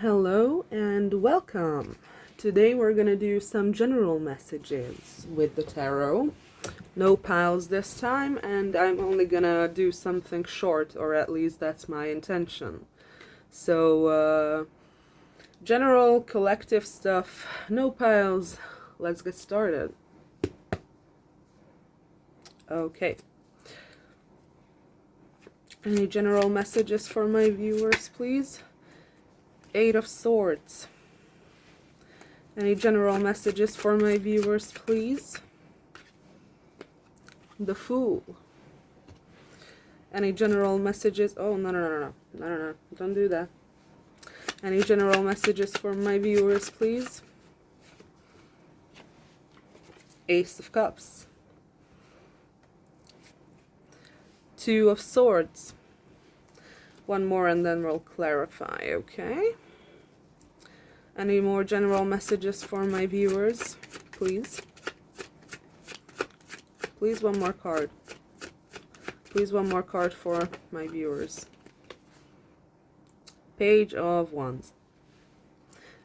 Hello and welcome. Today we're gonna do some general messages with the tarot. No piles this time, and I'm only gonna do something short, or at least that's my intention. So, general collective stuff, no piles. Let's get started. Okay. Any general messages for my viewers, please? Eight of Swords. Any general messages for my viewers, please? The Fool. Any general messages? Oh, no, don't do that. Any general messages for my viewers, please? Ace of Cups. Two of Swords. One more and then we'll clarify, okay? Any more general messages for my viewers, please? Please, one more card. Please, one more card for my viewers. Page of Wands.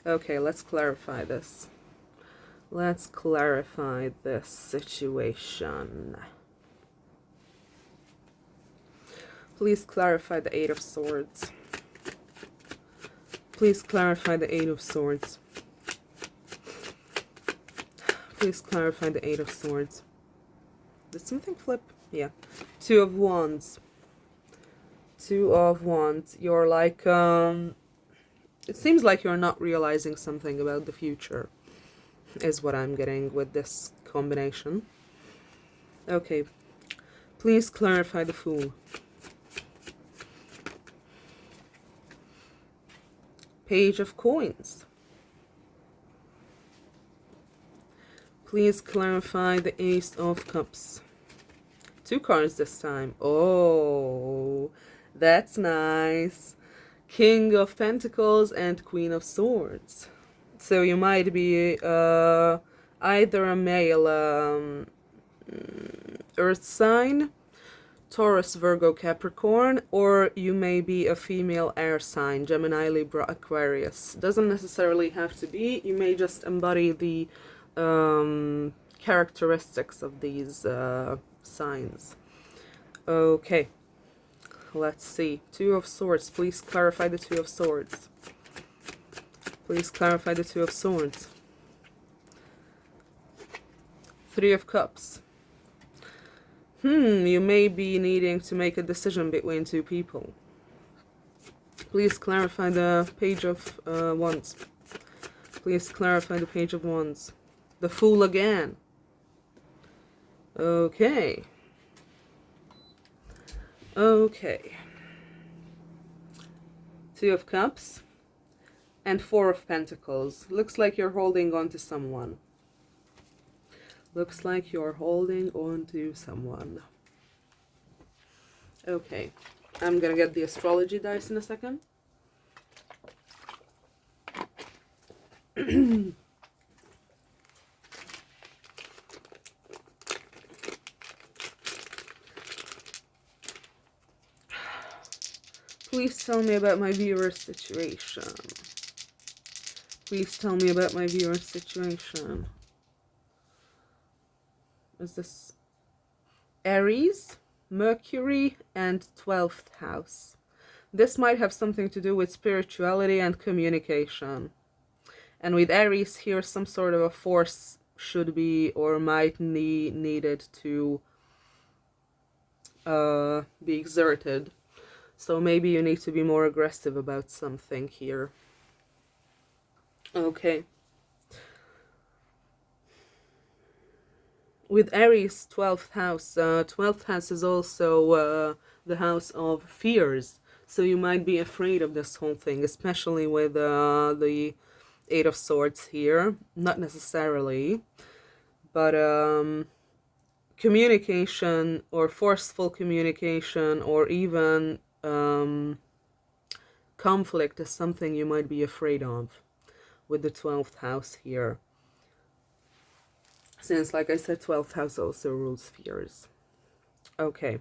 Okay, let's clarify this. Let's clarify this situation. Please clarify the Eight of Swords. Please clarify the Eight of Swords. Please clarify the Eight of Swords. Did something flip? Yeah. Two of Wands. Two of Wands. You're like, it seems like you're not realizing something about the future, is what I'm getting with this combination. Okay. Please clarify the Fool. Page of Coins. Please clarify the Ace of Cups. Two cards this time. Oh, that's nice. King of Pentacles and Queen of Swords. So you might be either a male earth sign, Taurus, Virgo, Capricorn, or you may be a female air sign, Gemini, Libra, Aquarius. Doesn't necessarily have to be. You may just embody the characteristics of these signs. Okay, let's see. Two of Swords. Please clarify the Two of Swords. Please clarify the Two of Swords. Three of Cups. You may be needing to make a decision between two people. Please clarify the Page of Wands. Please clarify the Page of Wands. The Fool again. Okay. Okay. Two of Cups and Four of Pentacles. Looks like you're holding on to someone. Looks like you're holding on to someone. Okay. I'm gonna get the astrology dice in a second. Please tell me about my viewer's situation. Please tell me about my viewer's situation. Is this Aries, Mercury, and 12th house? This might have something to do with spirituality and communication. And with Aries here, some sort of a force should be or might needed to be exerted. So maybe you need to be more aggressive about something here. Okay. With Aries, 12th house. 12th house is also the house of fears. So you might be afraid of this whole thing, especially with the Eight of Swords here. Not necessarily, but communication or forceful communication or even conflict is something you might be afraid of with the 12th house here. Since, like I said, 12th house also rules fears. Okay.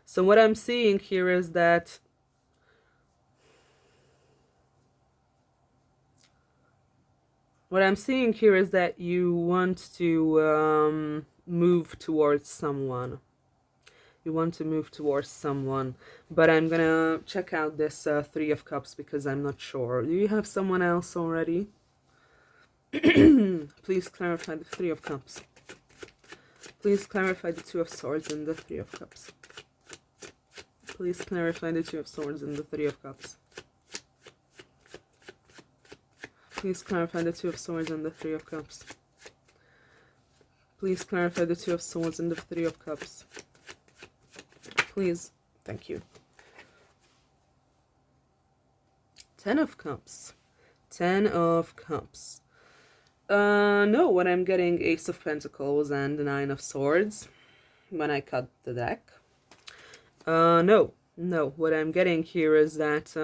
So what I'm seeing here is that What I'm seeing here is that you want to move towards someone. You want to move towards someone. But I'm gonna check out this Three of Cups because I'm not sure. Do you have someone else already? Please clarify the Three of Cups. Please clarify the Two of Swords and the Three of Cups. Please clarify the Two of Swords and the Three of Cups. Please clarify the Two of Swords and the Three of Cups. Please clarify the Two of Swords and the Three of Cups. Please. Thank you. Ten of Cups. Ten of Cups. No, what I'm getting, Ace of Pentacles and the Nine of Swords when I cut the deck. No, what I'm getting here is that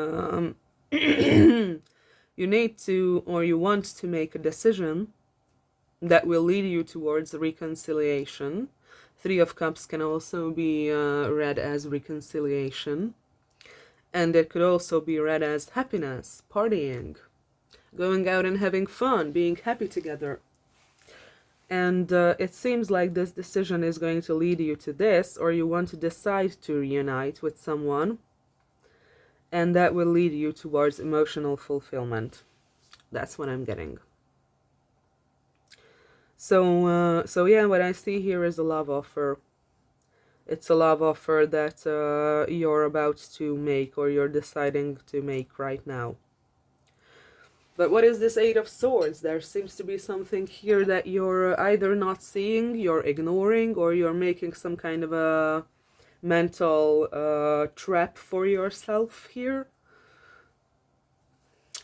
you need to, or you want to make a decision that will lead you towards reconciliation. Three of Cups can also be read as reconciliation. And it could also be read as happiness, partying, going out and having fun, being happy together. And it seems like this decision is going to lead you to this, or you want to decide to reunite with someone, and that will lead you towards emotional fulfillment. That's what I'm getting. So yeah, what I see here is a love offer. It's a love offer that you're about to make, or you're deciding to make right now. But what is this Eight of Swords? There seems to be something here that you're either not seeing, you're ignoring, or you're making some kind of a mental trap for yourself here.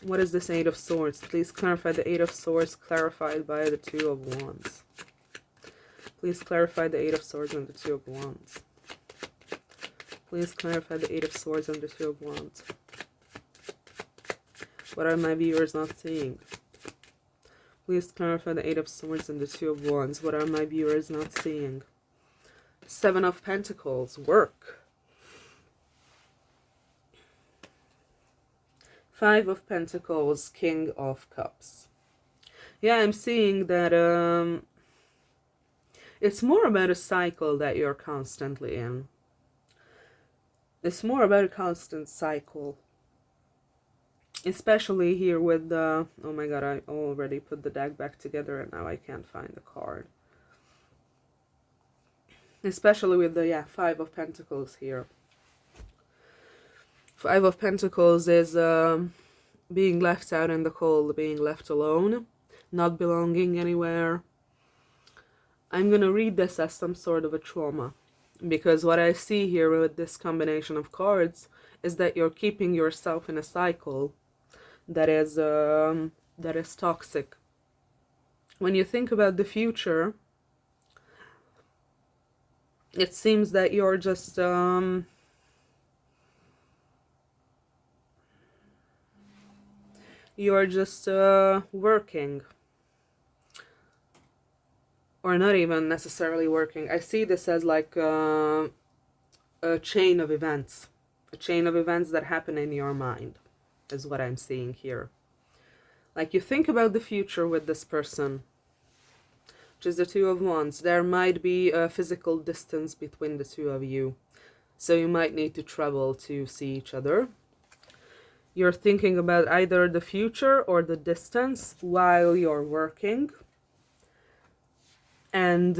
What is this Eight of Swords? Please clarify the Eight of Swords clarified by the Two of Wands. Please clarify the Eight of Swords and the Two of Wands. Please clarify the Eight of Swords and the Two of Wands. What are my viewers not seeing? Please clarify the Eight of Swords and the Two of Wands. What are my viewers not seeing? Seven of Pentacles, work. Five of Pentacles, King of Cups. Yeah, I'm seeing that it's more about a cycle that you're constantly in. It's more about a constant cycle. Especially here with the... Oh my god, I already put the deck back together and now I can't find the card. Especially with the, yeah, Five of Pentacles here. Five of Pentacles is being left out in the cold, being left alone, not belonging anywhere. I'm gonna read this as some sort of a trauma. Because what I see here with this combination of cards is that you're keeping yourself in a cycle that is toxic. When you think about the future, it seems that you're just working, or not even necessarily working. I see this as like a chain of events, that happen in your mind, is what I'm seeing here. Like you think about the future with this person, which is the Two of Wands. There might be a physical distance between the two of you, so you might need to travel to see each other. You're thinking about either the future or the distance while you're working. And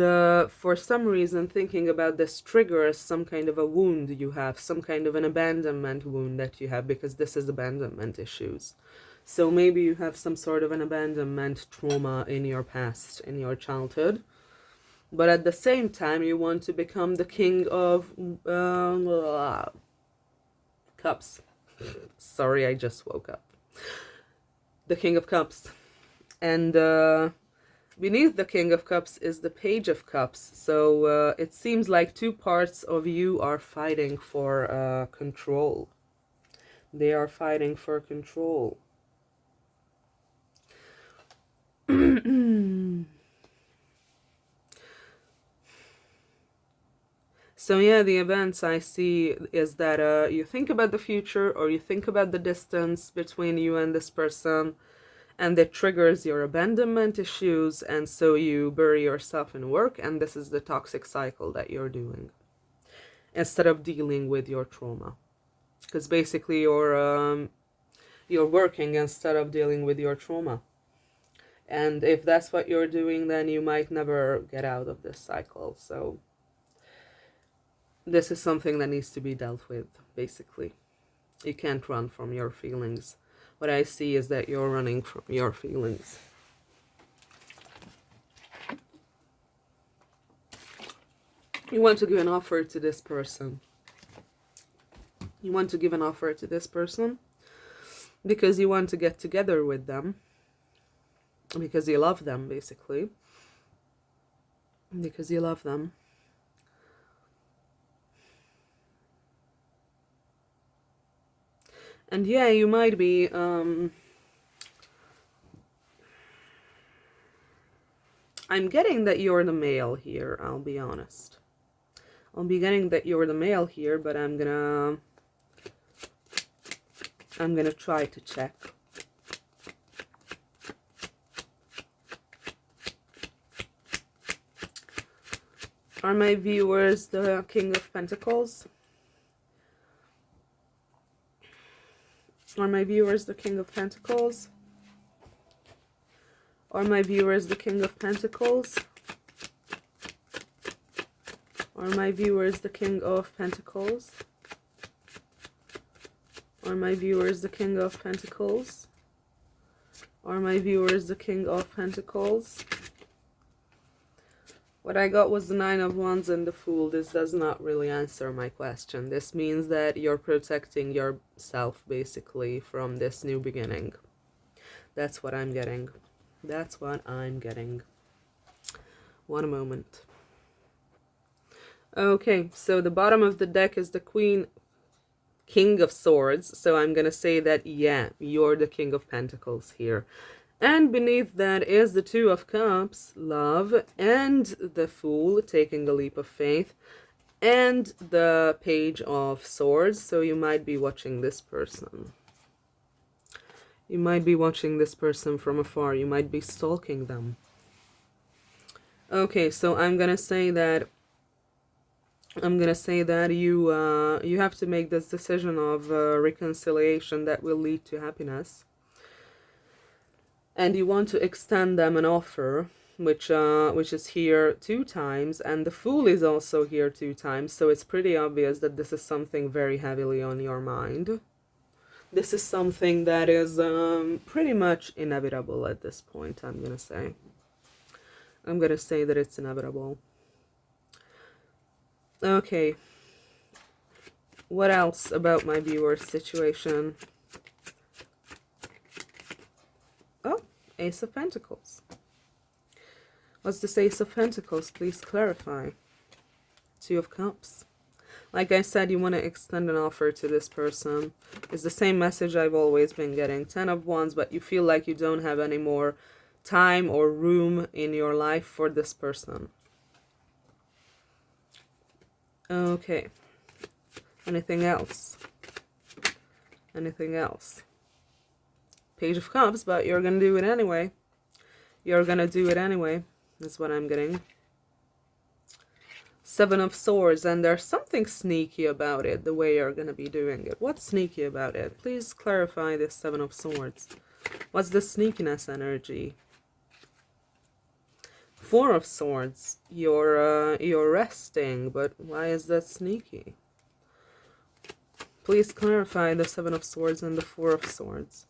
for some reason, thinking about this triggers some kind of a wound you have, some kind of an abandonment wound that you have, because this is abandonment issues. So maybe you have some sort of an abandonment trauma in your past, in your childhood. But at the same time, you want to become the King of Cups. Sorry, I just woke up. The King of Cups. And beneath the King of Cups is the Page of Cups. So it seems like two parts of you are fighting for control. They are fighting for control. So yeah, the events I see is that you think about the future, or you think about the distance between you and this person, and it triggers your abandonment issues, and so you bury yourself in work, and this is the toxic cycle that you're doing instead of dealing with your trauma, because basically you're working instead of dealing with your trauma. And if that's what you're doing, then you might never get out of this cycle. So this is something that needs to be dealt with, basically. You can't run from your feelings. What I see is that you're running from your feelings. You want to give an offer to this person. You want to give an offer to this person because you want to get together with them. Because you love them, basically. Because you love them. And yeah, you might be I'm getting that you're the male here, I'll be honest. I'll be getting that you're the male here, but I'm gonna try to check. Are my viewers the King of Pentacles? Are my viewers the King of Pentacles? Are my viewers the King of Pentacles? Are my viewers the King of Pentacles? Are my viewers the King of Pentacles? Are my viewers the King of Pentacles? What I got was the Nine of Wands and the Fool. This does not really answer my question. This means that you're protecting yourself, basically, from this new beginning. That's what I'm getting. That's what I'm getting. One moment. Okay, so the bottom of the deck is the King of Swords. So I'm going to say that, yeah, you're the King of Pentacles here. And beneath that is the Two of Cups, love, and the Fool, taking a leap of faith, and the Page of Swords. So you might be watching this person. You might be watching this person from afar. You might be stalking them. Okay, so I'm gonna say that you have to make this decision of reconciliation that will lead to happiness. And you want to extend them an offer, which is here 2 times, and the Fool is also here 2 times, so it's pretty obvious that this is something very heavily on your mind. This is something that is pretty much inevitable at this point, I'm gonna say. I'm gonna say that it's inevitable. Okay. What else about my viewer's situation? Oh, Ace of Pentacles. What's this Ace of Pentacles? Please clarify. Two of Cups. Like I said, you want to extend an offer to this person. It's the same message I've always been getting. 10 of Wands, but you feel like you don't have any more time or room in your life for this person. Okay. Anything else? Anything else? Page of Cups, but you're gonna do it anyway. You're gonna do it anyway. That's what I'm getting. 7 of Swords, and there's something sneaky about it, the way you're gonna be doing it. What's sneaky about it? Please clarify this 7 of Swords. What's the sneakiness energy? 4 of Swords. You're resting, but why is that sneaky? Please clarify the 7 of Swords and the 4 of Swords.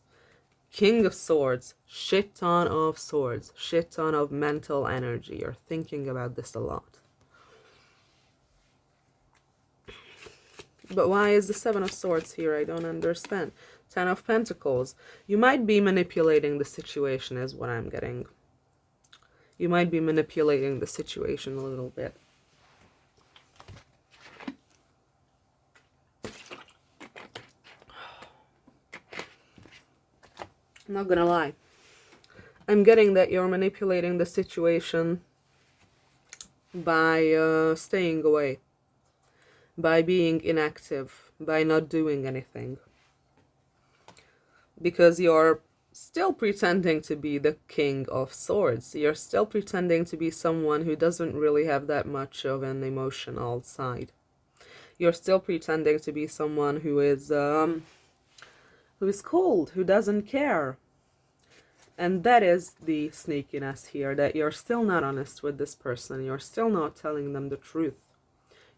King of Swords, shit ton of swords, shit ton of mental energy. You're thinking about this a lot. But why is the 7 of Swords here? I don't understand. 10 of Pentacles. You might be manipulating the situation is what I'm getting. You might be manipulating the situation a little bit. I'm not gonna lie. I'm getting that you're manipulating the situation by staying away, by being inactive, by not doing anything. Because you're still pretending to be the King of Swords. You're still pretending to be someone who doesn't really have that much of an emotional side. You're still pretending to be someone who is cold, who doesn't care. And that is the sneakiness here, that you're still not honest with this person. You're still not telling them the truth.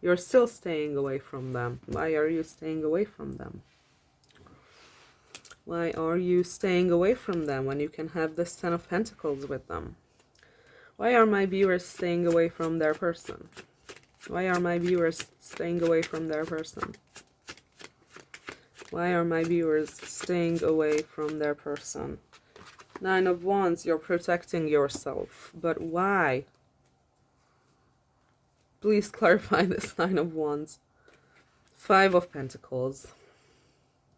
You're still staying away from them. Why are you staying away from them? Why are you staying away from them when you can have this Ten of Pentacles with them? Why are my viewers staying away from their person? Why are my viewers staying away from their person? Why are my viewers staying away from their person? Nine of Wands, you're protecting yourself. But why? Please clarify this Nine of Wands. Five of Pentacles.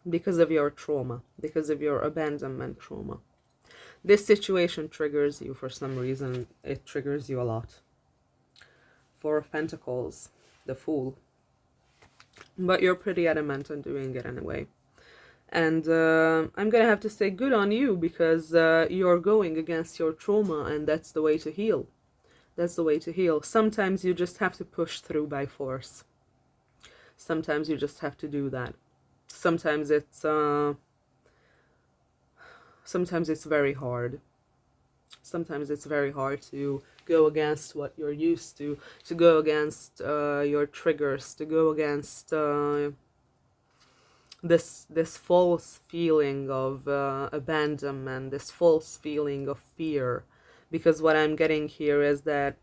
Because of your trauma. Because of your abandonment trauma. This situation triggers you for some reason. It triggers you a lot. Four of Pentacles. The Fool. But you're pretty adamant on doing it anyway. And I'm gonna have to say good on you, because you're going against your trauma, and that's the way to heal. That's the way to heal. Sometimes you just have to push through by force. Sometimes you just have to do that. Sometimes it's very hard. Sometimes it's very hard to go against what you're used to go against your triggers, to go against this false feeling of abandonment, this false feeling of fear. Because what I'm getting here is that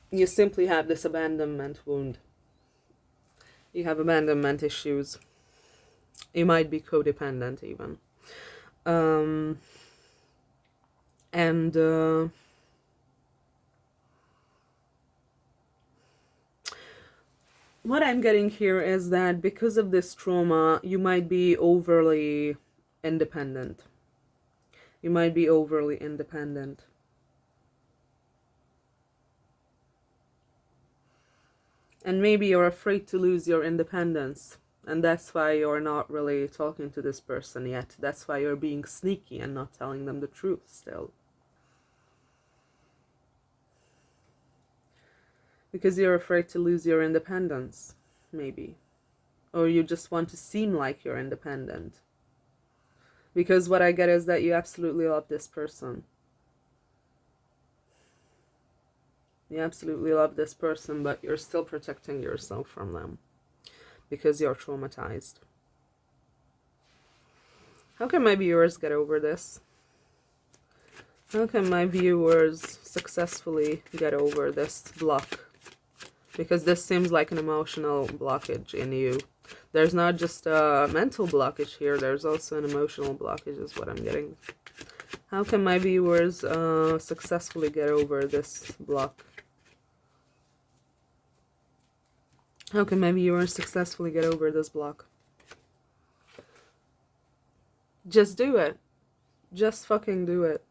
you simply have this abandonment wound. You have abandonment issues. You might be codependent even. What I'm getting here is that because of this trauma, you might be overly independent. You might be overly independent. And maybe you're afraid to lose your independence. And that's why you're not really talking to this person yet. That's why you're being sneaky and not telling them the truth still. Because you're afraid to lose your independence, maybe. Or you just want to seem like you're independent. Because what I get is that you absolutely love this person. You absolutely love this person, but you're still protecting yourself from them. Because you're traumatized. How can my viewers get over this? How can my viewers successfully get over this block? Because this seems like an emotional blockage in you. There's not just a mental blockage here, there's also an emotional blockage is what I'm getting. How can my viewers successfully get over this block? How can my viewers successfully get over this block? Just do it. Just fucking do it.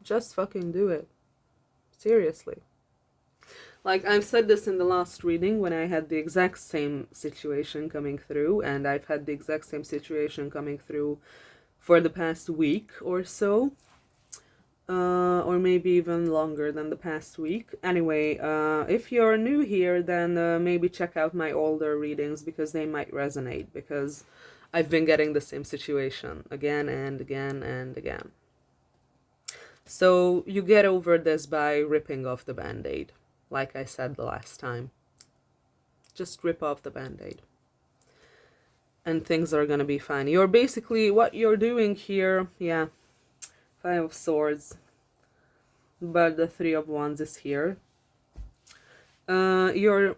Just fucking do it. Seriously. Like, I've said this in the last reading when I had the exact same situation coming through, and I've had the exact same situation coming through for the past week or so. Or maybe even longer than the past week. Anyway, if you're new here, then maybe check out my older readings, because they might resonate, because I've been getting the same situation again and again and again. So you get over this by ripping off the band-aid, like I said the last time. Just rip off the band-aid. And things are gonna be fine. You're basically, what you're doing here, yeah, Five of Swords, but the Three of Wands is here. You're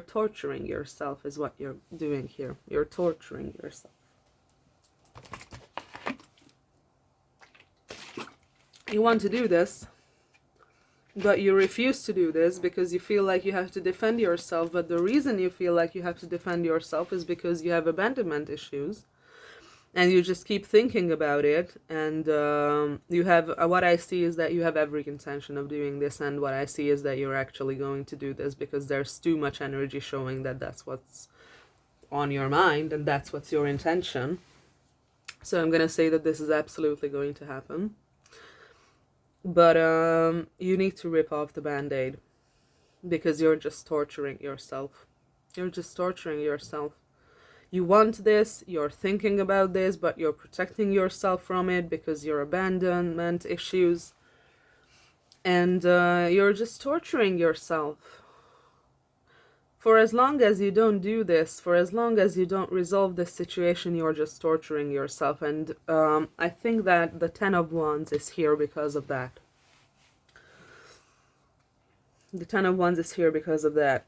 torturing yourself is what you're doing here. You're torturing yourself. You want to do this, but you refuse to do this because you feel like you have to defend yourself. But the reason you feel like you have to defend yourself is because you have abandonment issues. And you just keep thinking about it, and you have, what I see is that you have every intention of doing this, and what I see is that you're actually going to do this because there's too much energy showing that that's what's on your mind, and that's what's your intention. So I'm going to say that this is absolutely going to happen. But you need to rip off the band-aid, because you're just torturing yourself. You're just torturing yourself. You want this, you're thinking about this, but you're protecting yourself from it because your abandonment issues. And you're just torturing yourself. For as long as you don't do this, for as long as you don't resolve this situation, you're just torturing yourself. And I think that the Ten of Wands is here because of that. The Ten of Wands is here because of that.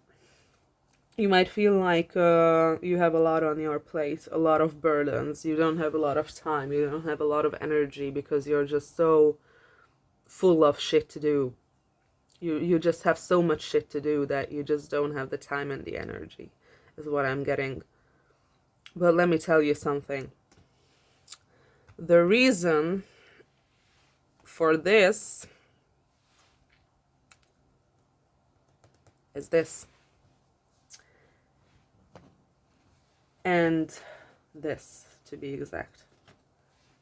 You might feel like you have a lot on your plate, a lot of burdens. You don't have a lot of time. You don't have a lot of energy because you're just so full of shit to do. You just have so much shit to do that you just don't have the time and the energy, is what I'm getting. But let me tell you something. The reason for this is this. And this, to be exact.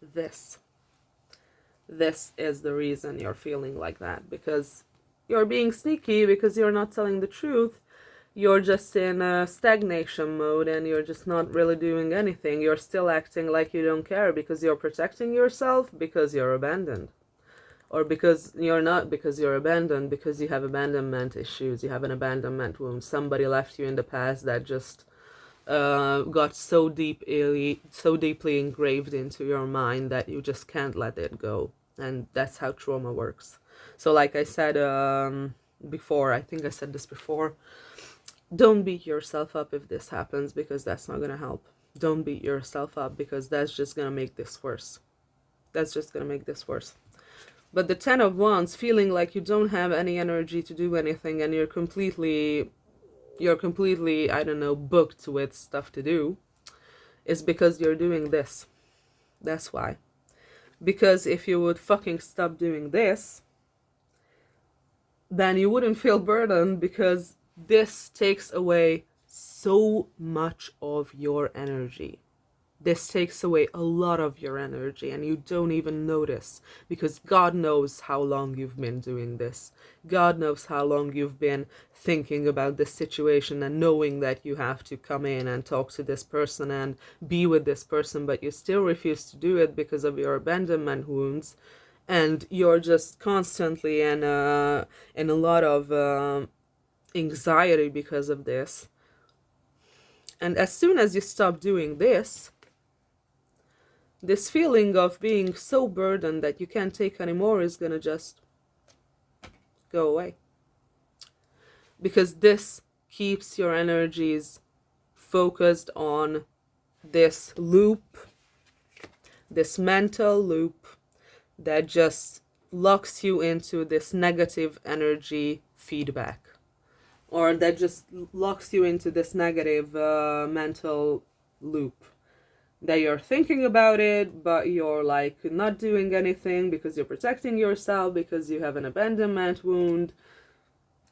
This is the reason you're feeling like that, because you're being sneaky, because you're not telling the truth. You're just in a stagnation mode and you're just not really doing anything. You're still acting like you don't care because you're protecting yourself, because you're abandoned. Or because you're not, because you're abandoned, because you have abandonment issues, you have an abandonment wound. Somebody left you in the past that just got so deeply engraved into your mind that you just can't let it go. And that's how trauma works. So like I said before, I think I said this before, don't beat yourself up if this happens, because that's not going to help. Don't beat yourself up, because that's just going to make this worse. That's just going to make this worse. But the Ten of Wands, feeling like you don't have any energy to do anything and you're completely, I don't know, booked with stuff to do, is because you're doing this. That's why. Because if you would fucking stop doing this, then you wouldn't feel burdened, because this takes away so much of your energy. This takes away a lot of your energy and you don't even notice, because God knows how long you've been doing this. God knows how long you've been thinking about this situation and knowing that you have to come in and talk to this person and be with this person, but you still refuse to do it because of your abandonment wounds. And you're just constantly in a lot of anxiety because of this. And as soon as you stop doing this feeling of being so burdened that you can't take anymore is gonna just go away. Because this keeps your energies focused on this loop, this mental loop that just locks you into this negative energy feedback, or that just locks you into this negative mental loop, that you're thinking about it, but you're like not doing anything because you're protecting yourself, because you have an abandonment wound,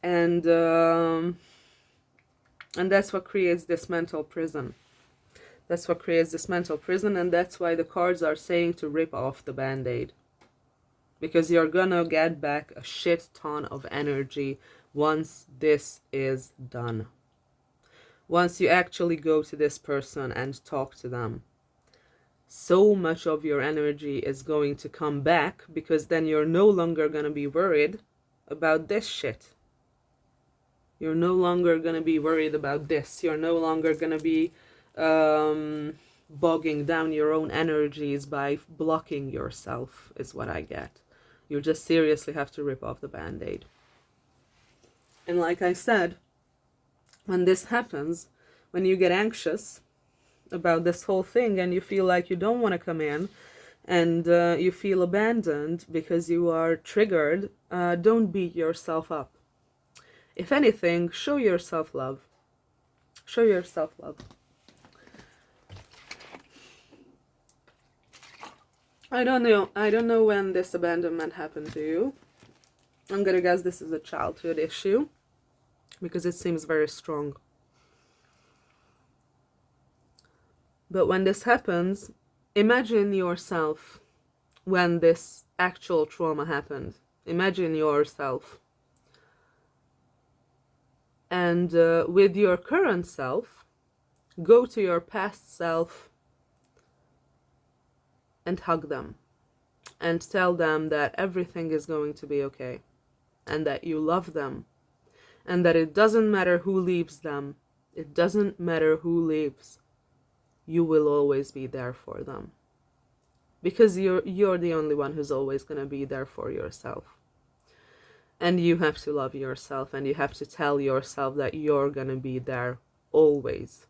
and that's what creates this mental prison. That's what creates this mental prison, and that's why the cards are saying to rip off the band-aid. Because you're gonna get back a shit ton of energy once this is done. Once you actually go to this person and talk to them. So much of your energy is going to come back, because then you're no longer going to be worried about this shit. You're no longer going to be worried about this. You're no longer going to be bogging down your own energies by blocking yourself, is what I get. You just seriously have to rip off the band-aid. And like I said, when this happens, when you get anxious about this whole thing and you feel like you don't want to come in, and you feel abandoned because you are triggered, don't beat yourself up. If anything, show yourself love. Show yourself love. I don't know when this abandonment happened to you. I'm gonna guess this is a childhood issue, because it seems very strong. But when this happens, imagine yourself when this actual trauma happened. Imagine yourself. And with your current self, go to your past self and hug them. And tell them that everything is going to be okay. And that you love them. And that it doesn't matter who leaves them. It doesn't matter who leaves. You will always be there for them. Because you're the only one who's always going to be there for yourself. And you have to love yourself, and you have to tell yourself that you're going to be there always.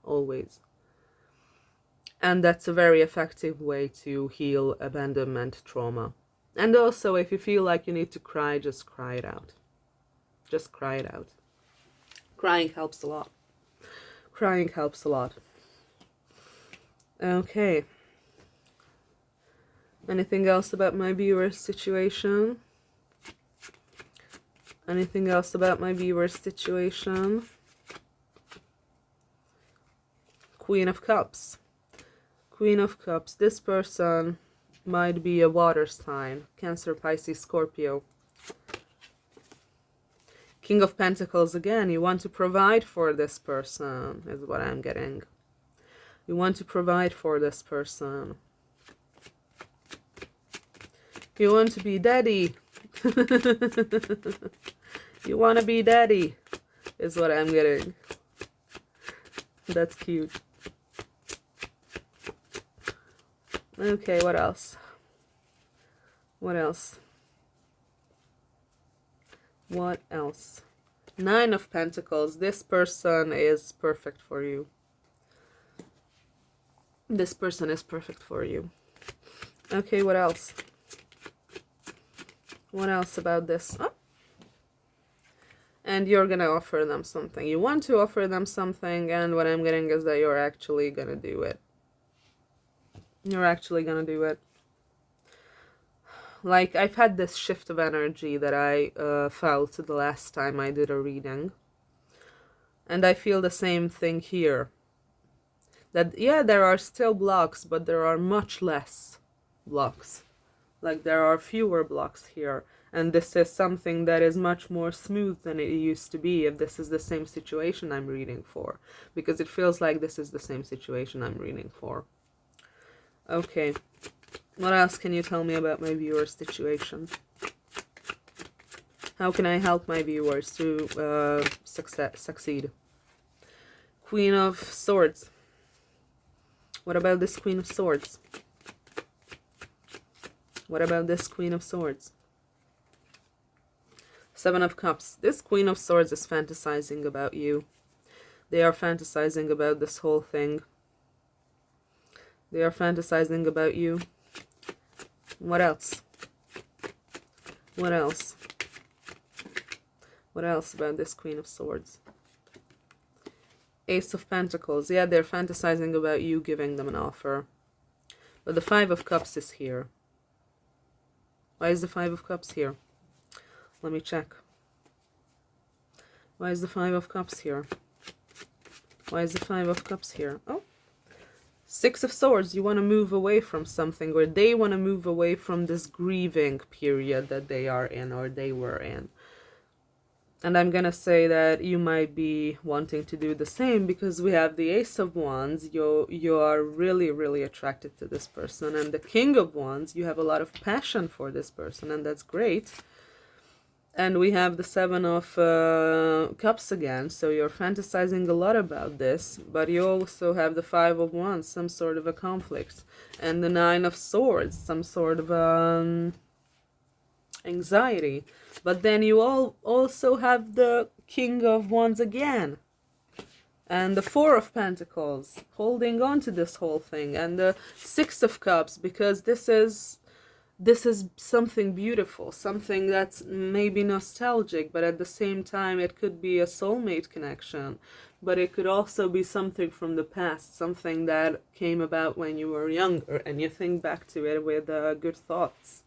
Always. And that's a very effective way to heal abandonment trauma. And also, if you feel like you need to cry, just cry it out. Just cry it out. Crying helps a lot. Crying helps a lot. Okay. Anything else about my viewer's situation? Anything else about my viewer's situation? Queen of Cups. Queen of Cups. This person might be a water sign. Cancer, Pisces, Scorpio. King of Pentacles again. You want to provide for this person, is what I'm getting. You want to provide for this person. You want to be daddy. You want to be daddy, is what I'm getting. That's cute. Okay, what else? What else? What else? Nine of Pentacles. This person is perfect for you. This person is perfect for you. Okay, what else? What else about this? Oh. And you're gonna offer them something. You want to offer them something, and what I'm getting is that you're actually gonna do it. You're actually gonna do it. Like, I've had this shift of energy that I felt the last time I did a reading. And I feel the same thing here. That, yeah, there are still blocks, but there are much less blocks. Like, there are fewer blocks here. And this is something that is much more smooth than it used to be if this is the same situation I'm reading for. Because it feels like this is the same situation I'm reading for. Okay. What else can you tell me about my viewer's situation? How can I help my viewers to succeed? Queen of Swords. What about this Queen of Swords? What about this Queen of Swords? Seven of Cups. This Queen of Swords is fantasizing about you. They are fantasizing about this whole thing. They are fantasizing about you. What else? What else? What else about this Queen of Swords? Ace of Pentacles. Yeah, they're fantasizing about you giving them an offer. But the Five of Cups is here. Why is the Five of Cups here? Let me check. Why is the Five of Cups here? Why is the Five of Cups here? Oh. Six of Swords. You want to move away from something, or they want to move away from this grieving period that they are in, or they were in. And I'm gonna say that you might be wanting to do the same, because we have the Ace of Wands. You are really, really attracted to this person. And the King of Wands, you have a lot of passion for this person, and that's great. And we have the Seven of Cups again, so you're fantasizing a lot about this, but you also have the Five of Wands, some sort of a conflict, and the Nine of Swords, some sort of anxiety. But then you also have the King of Wands again, and the Four of Pentacles, holding on to this whole thing, and the Six of Cups, because this is something beautiful, something that's maybe nostalgic, but at the same time it could be a soulmate connection, but it could also be something from the past, something that came about when you were younger and you think back to it with good thoughts.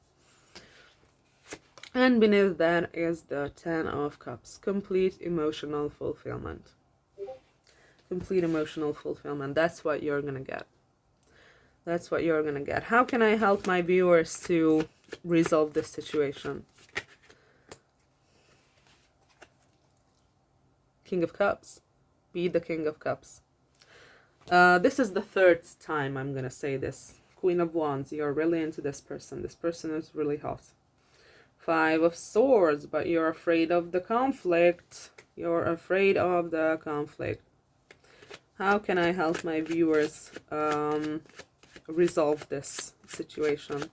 And beneath that is the Ten of Cups, complete emotional fulfillment. Complete emotional fulfillment. That's what you're gonna get. That's what you're gonna get. How can I help my viewers to resolve this situation? King of Cups. Be the King of Cups. This is the third time I'm gonna say this. Queen of Wands. You're really into this person. This person is really hot. Five of Swords, but you're afraid of the conflict. You're afraid of the conflict. How can I help my viewers resolve this situation?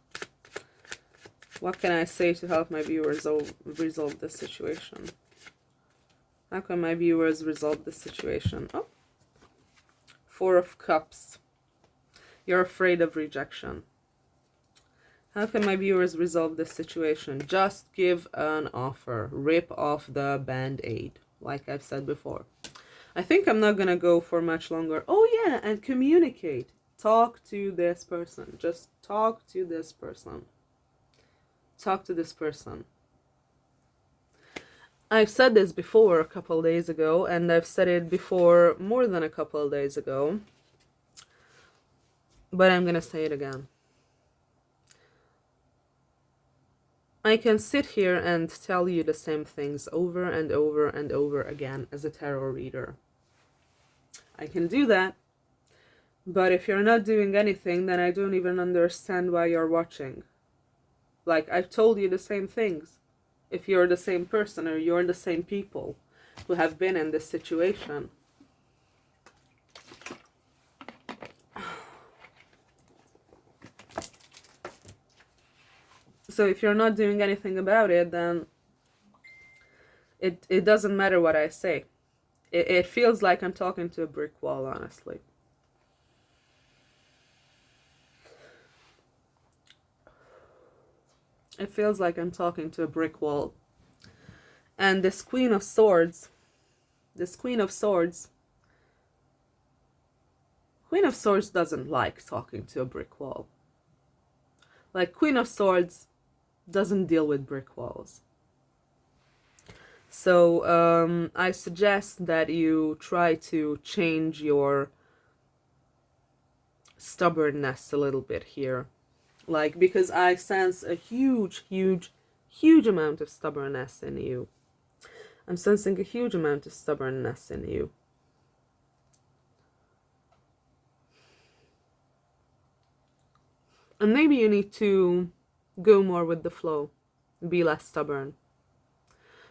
What can I say to help my viewers resolve this situation? How can my viewers resolve this situation? Oh, Four of Cups. You're afraid of rejection. How can my viewers resolve this situation? Just give an offer. Rip off the band-aid, like I've said before. I think I'm not gonna go for much longer. Oh yeah, and communicate. Talk to this person. Just talk to this person. Talk to this person. I've said this before a couple days ago, and I've said it before more than a couple days ago. But I'm gonna say it again. I can sit here and tell you the same things over and over and over again as a tarot reader. I can do that, but if you're not doing anything, then I don't even understand why you're watching. Like, I've told you the same things. If you're the same person or you're the same people who have been in this situation. So if you're not doing anything about it, then it doesn't matter what I say. It feels like I'm talking to a brick wall, honestly. It feels like I'm talking to a brick wall. And this Queen of Swords, Queen of Swords doesn't like talking to a brick wall. Like, Queen of Swords doesn't deal with brick walls. So I suggest that you try to change your stubbornness a little bit here. Like, because I sense a huge amount of stubbornness in you. I'm sensing a huge amount of stubbornness in you. And maybe you need to go more with the flow. Be less stubborn.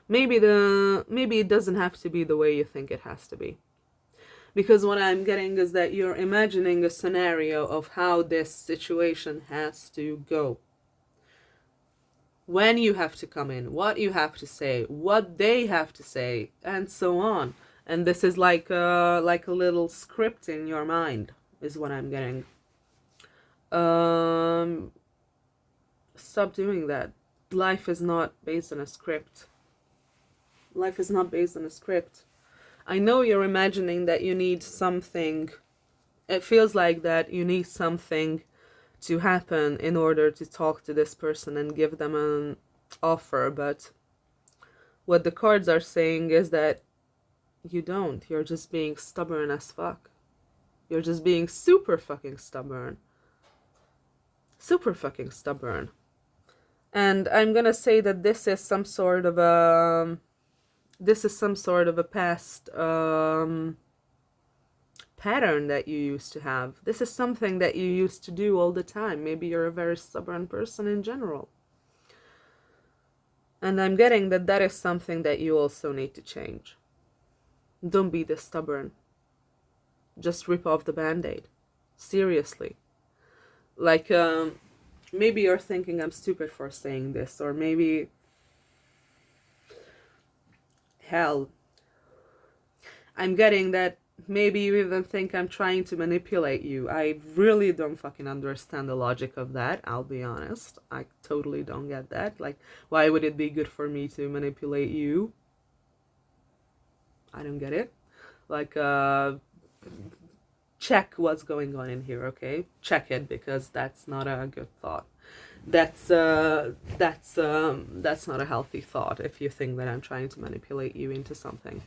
Maybe it doesn't have to be the way you think it has to be. Because what I'm getting is that you're imagining a scenario of how this situation has to go. When you have to come in, what you have to say, what they have to say, and so on. And this is like a little script in your mind, is what I'm getting. Stop doing that. Life is not based on a script. Life is not based on a script. I know you're imagining that you need something. It feels like that you need something to happen in order to talk to this person and give them an offer, but what the cards are saying is that you don't. You're just being stubborn as fuck. You're just being super fucking stubborn. Super fucking stubborn. And I'm gonna say that this is some sort of a past pattern that you used to have. This is something that you used to do all the time. Maybe you're a very stubborn person in general. And I'm getting that that is something that you also need to change. Don't be this stubborn. Just rip off the band-aid. Seriously. Like, maybe you're thinking I'm stupid for saying this, or maybe, hell, I'm getting that maybe you even think I'm trying to manipulate you. I really don't fucking understand the logic of that, I'll be honest. I totally don't get that. Like, why would it be good for me to manipulate you? I don't get it. Like, check what's going on in here, okay? Check it, because that's not a good thought. That's not a healthy thought if you think that I'm trying to manipulate you into something.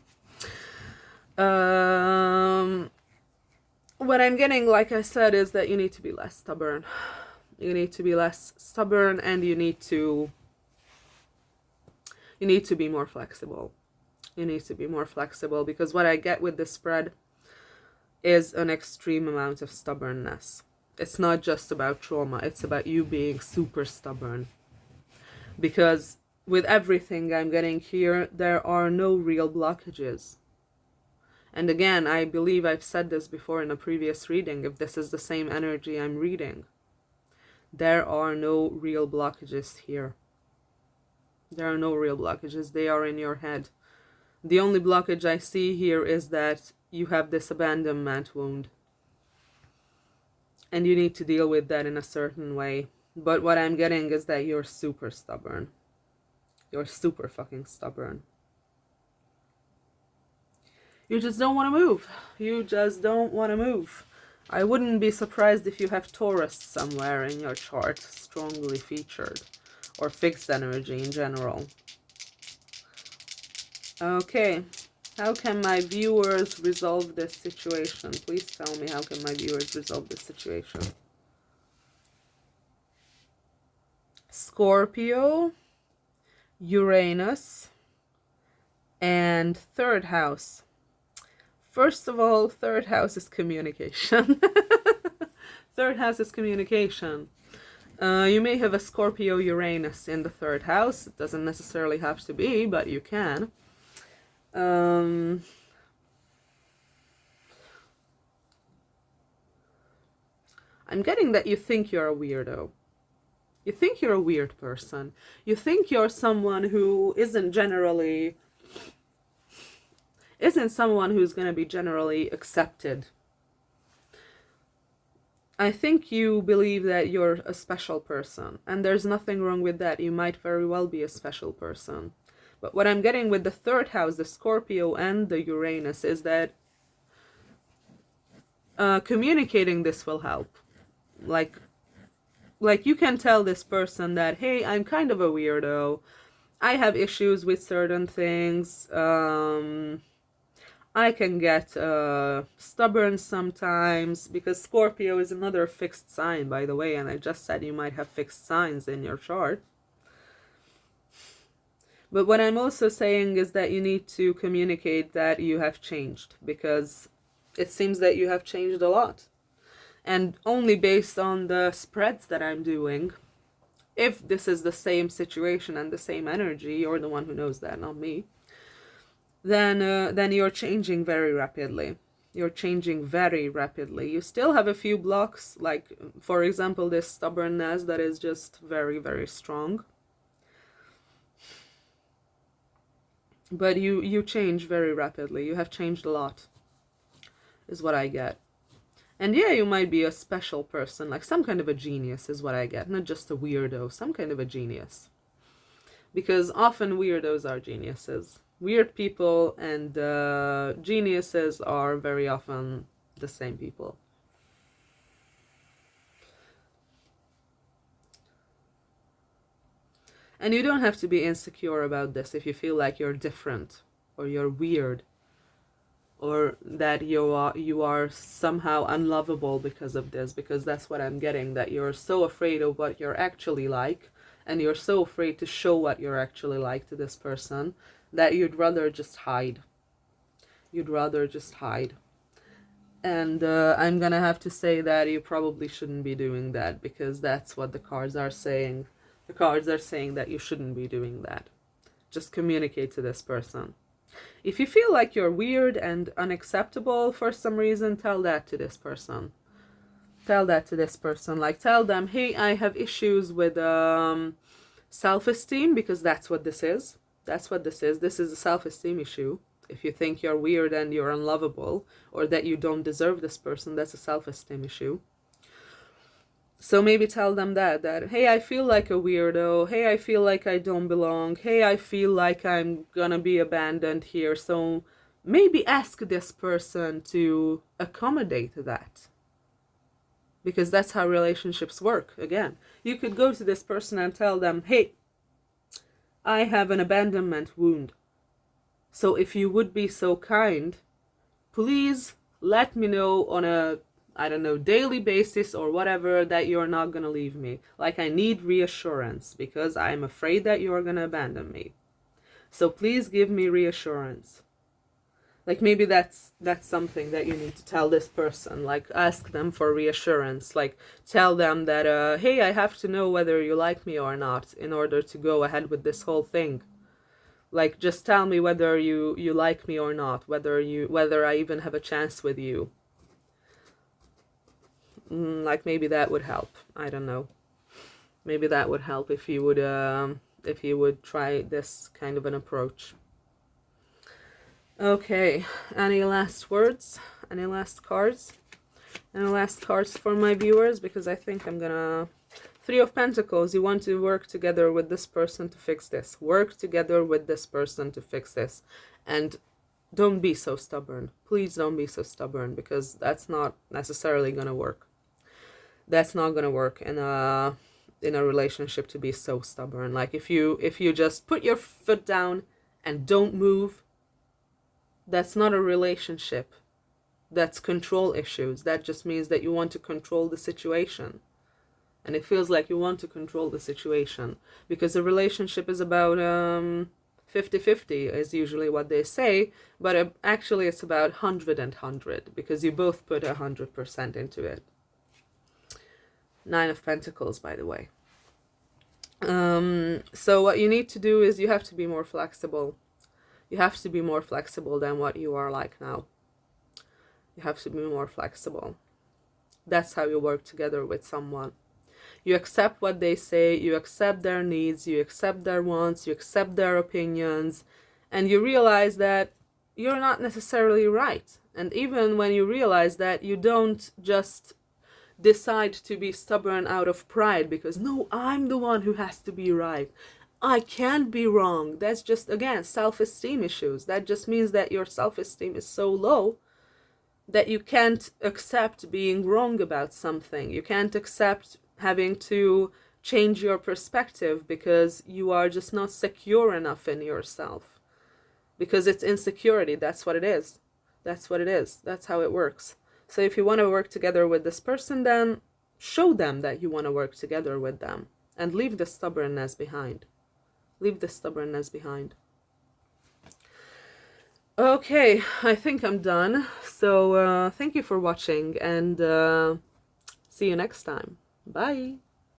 what I'm getting, like I said, is that you need to be less stubborn. You need to be less stubborn, and you need to be more flexible. You need to be more flexible, because what I get with this spread is an extreme amount of stubbornness. It's not just about trauma, it's about you being super stubborn. Because with everything I'm getting here, there are no real blockages. And again, I believe I've said this before in a previous reading, if this is the same energy I'm reading. There are no real blockages here. There are no real blockages. They are in your head. The only blockage I see here is that you have this abandonment wound. And you need to deal with that in a certain way. But what I'm getting is that you're super stubborn. You're super fucking stubborn. You just don't want to move. You just don't want to move. I wouldn't be surprised if you have Taurus somewhere in your chart, strongly featured, or fixed energy in general. Okay, how can my viewers resolve this situation? Please tell me, how can my viewers resolve this situation? Scorpio, Uranus, and third house. First of all, third house is communication. Third house is communication. You may have a Scorpio Uranus in the third house. It doesn't necessarily have to be, but you can. I'm getting that you think you're a weirdo. You think you're a weird person. You think you're someone who isn't someone who's going to be generally accepted. I think you believe that you're a special person, and there's nothing wrong with that. You might very well be a special person. But what I'm getting with the third house, the Scorpio and the Uranus, is that communicating this will help. Like you can tell this person that, hey, I'm kind of a weirdo. I have issues with certain things. I can get stubborn sometimes, because Scorpio is another fixed sign, by the way, and I just said you might have fixed signs in your chart. But what I'm also saying is that you need to communicate that you have changed, because it seems that you have changed a lot. And only based on the spreads that I'm doing, if this is the same situation and the same energy, you're the one who knows that, not me, then you're changing very rapidly. You're changing very rapidly. You still have a few blocks, like, for example, this stubbornness that is just very, very strong. But you change very rapidly. You have changed a lot, is what I get. And yeah, you might be a special person, like some kind of a genius is what I get. Not just a weirdo, some kind of a genius. Because often weirdos are geniuses. Weird people and geniuses are very often the same people. And you don't have to be insecure about this if you feel like you're different or you're weird, or that you are somehow unlovable because of this, because that's what I'm getting, that you're so afraid of what you're actually like, and you're so afraid to show what you're actually like to this person, that you'd rather just hide. You'd rather just hide. And I'm gonna have to say that you probably shouldn't be doing that, because that's what the cards are saying. The cards are saying that you shouldn't be doing that. Just communicate to this person. If you feel like you're weird and unacceptable for some reason, tell that to this person. Tell that to this person. Like, tell them, hey, I have issues with self-esteem, because that's what this is. That's what this is. This is a self-esteem issue. If you think you're weird and you're unlovable, or that you don't deserve this person, that's a self-esteem issue. So maybe tell them that, hey, I feel like a weirdo. Hey, I feel like I don't belong. Hey, I feel like I'm gonna be abandoned here. So maybe ask this person to accommodate that. Because that's how relationships work. Again, you could go to this person and tell them, hey, I have an abandonment wound. So if you would be so kind, please let me know on a I don't know, daily basis or whatever, that you're not gonna leave me. Like, I need reassurance because I'm afraid that you're gonna abandon me. So please give me reassurance. Like, maybe that's something that you need to tell this person. Like, ask them for reassurance. Like, tell them that, hey, I have to know whether you like me or not in order to go ahead with this whole thing. Like, just tell me whether you like me or not, whether I even have a chance with you. Like, maybe that would help. I don't know. Maybe that would help if you would try this kind of an approach. Okay, any last words? Any last cards? Any last cards for my viewers? Because I think I'm gonna... Three of Pentacles, you want to work together with this person to fix this. Work together with this person to fix this. And don't be so stubborn. Please don't be so stubborn, because that's not necessarily gonna work. That's not gonna work in a relationship, to be so stubborn. Like, if you just put your foot down and don't move, that's not a relationship. That's control issues. That just means that you want to control the situation. And it feels like you want to control the situation, because a relationship is about 50-50 is usually what they say, but actually it's about 100 and 100, because you both put 100% into it. Nine of Pentacles, by the way. So what you need to do is you have to be more flexible. You have to be more flexible than what you are like now. You have to be more flexible. That's how you work together with someone. You accept what they say, you accept their needs, you accept their wants, you accept their opinions, and you realize that you're not necessarily right. And even when you realize that, you don't just decide to be stubborn out of pride because, no, I'm the one who has to be right. I can't be wrong. That's just, again, self-esteem issues. That just means that your self-esteem is so low that you can't accept being wrong about something. You can't accept having to change your perspective because you are just not secure enough in yourself. Because it's insecurity. That's what it is. That's what it is. That's how it works. So if you want to work together with this person, then show them that you want to work together with them. And leave the stubbornness behind. Leave the stubbornness behind. Okay, I think I'm done. So thank you for watching, and see you next time. Bye.